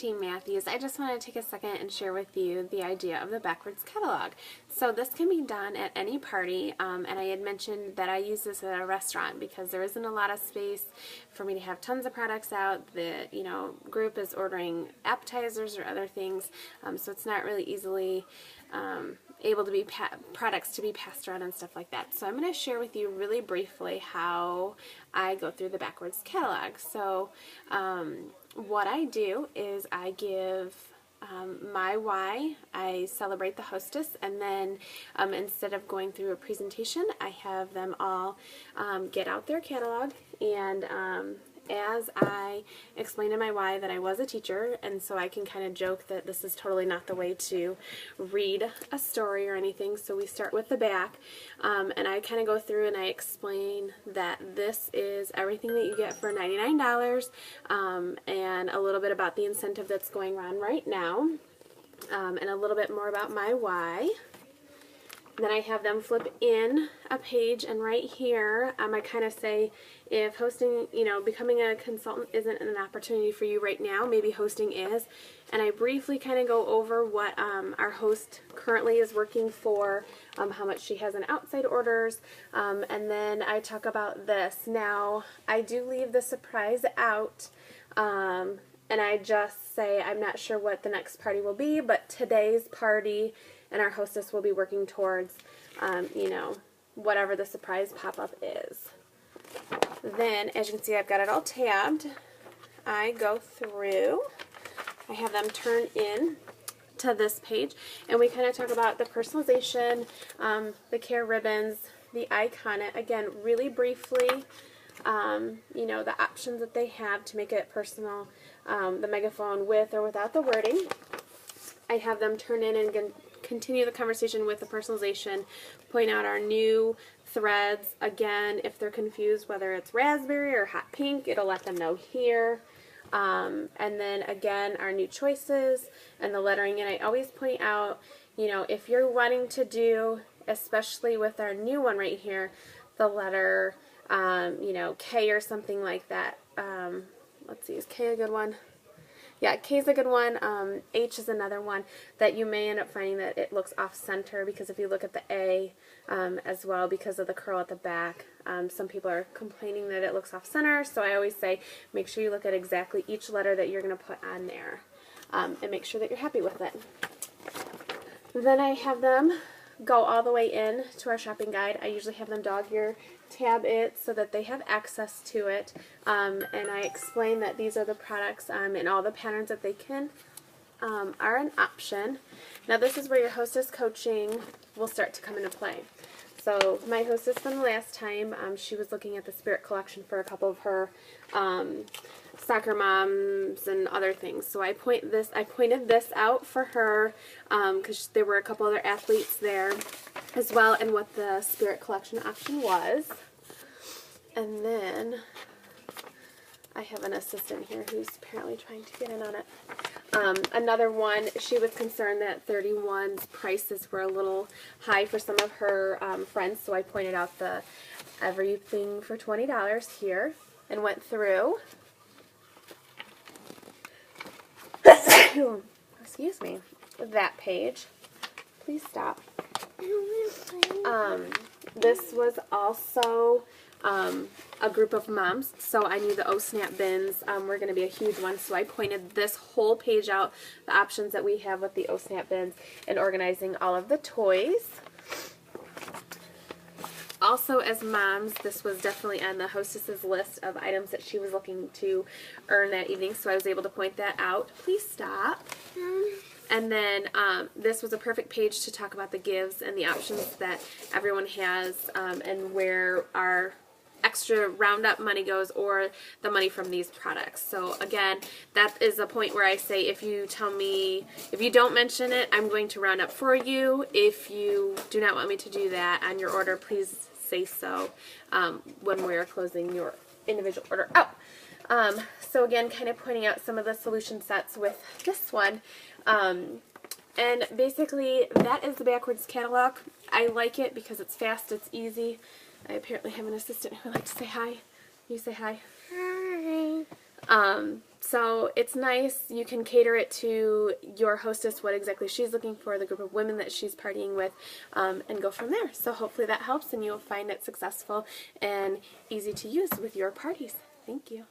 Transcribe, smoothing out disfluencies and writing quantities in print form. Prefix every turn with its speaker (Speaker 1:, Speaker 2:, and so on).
Speaker 1: Team Matthews. I just want to take a second and share with you the idea of the backwards catalog. So this can be done at any party, and I had mentioned that I use this at a restaurant because there isn't a lot of space for me to have tons of products out. The group is ordering appetizers or other things, so it's not really easily able to be products to be passed around and stuff like that. So I'm going to share with you really briefly how I go through the backwards catalog. So what I do is I give my why, I celebrate the hostess, and then instead of going through a presentation, I have them all get out their catalog, and as I explain in my why that I was a teacher, and so I can kind of joke that this is totally not the way to read a story or anything. So we start with the back, and I kind of go through and I explain that this is everything that you get for $99, and a little bit about the incentive that's going on right now, and a little bit more about my why. Then I have them flip in a page, and right here I kind of say, if hosting, becoming a consultant isn't an opportunity for you right now, maybe hosting is. And I briefly kind of go over what our host currently is working for, how much she has in outside orders, and then I talk about this. Now, I do leave the surprise out, and I just say I'm not sure what the next party will be, but today's party and our hostess will be working towards, whatever the surprise pop-up is. Then, as you can see, I've got it all tabbed. I go through, I have them turn in to this page, and we kind of talk about the personalization, the care ribbons, the icon, again, really briefly, the options that they have to make it personal, the megaphone with or without the wording. I have them turn in and continue the conversation with the personalization, point out our new threads. Again, if they're confused whether it's raspberry or hot pink, it'll let them know here. And then again, our new choices and the lettering. And I always point out, if you're wanting to do, especially with our new one right here, the letter, K or something like that. Let's see, is K a good one? Yeah, K is a good one. H is another one that you may end up finding that it looks off-center, because if you look at the A as well, because of the curl at the back, some people are complaining that it looks off-center. So I always say make sure you look at exactly each letter that you're going to put on there, and make sure that you're happy with it. Then I have them go all the way in to our shopping guide. I usually have them dog ear tab it so that they have access to it, and I explain that these are the products and all the patterns that they can are an option. Now this is where your hostess coaching will start to come into play. So my hostess from the last time, she was looking at the Spirit collection for a couple of her soccer moms and other things. So I pointed this out for her because there were a couple other athletes there as well, and what the Spirit collection option was. And then I have an assistant here who's apparently trying to get in on it. Another one, she was concerned that 31's prices were a little high for some of her friends, so I pointed out the everything for $20 here and went through. Excuse me, that page. Please stop. This was also a group of moms, so I knew the O-Snap bins were going to be a huge one, so I pointed this whole page out, the options that we have with the O-Snap bins, and organizing all of the toys. Also, as moms, this was definitely on the hostess's list of items that she was looking to earn that evening, so I was able to point that out. Please stop. And then this was a perfect page to talk about the gives and the options that everyone has, and where our extra roundup money goes, or the money from these products. So again, that is a point where I say, if you don't mention it, I'm going to round up for you. If you do not want me to do that on your order, please say so when we're closing your individual order out. So again, kind of pointing out some of the solution sets with this one. And basically, that is the backwards catalog. I like it because it's fast, it's easy. I apparently have an assistant who would like to say hi. You say hi.
Speaker 2: Hi.
Speaker 1: So it's nice. You can cater it to your hostess, what exactly she's looking for, the group of women that she's partying with, and go from there. So hopefully that helps and you'll find it successful and easy to use with your parties. Thank you.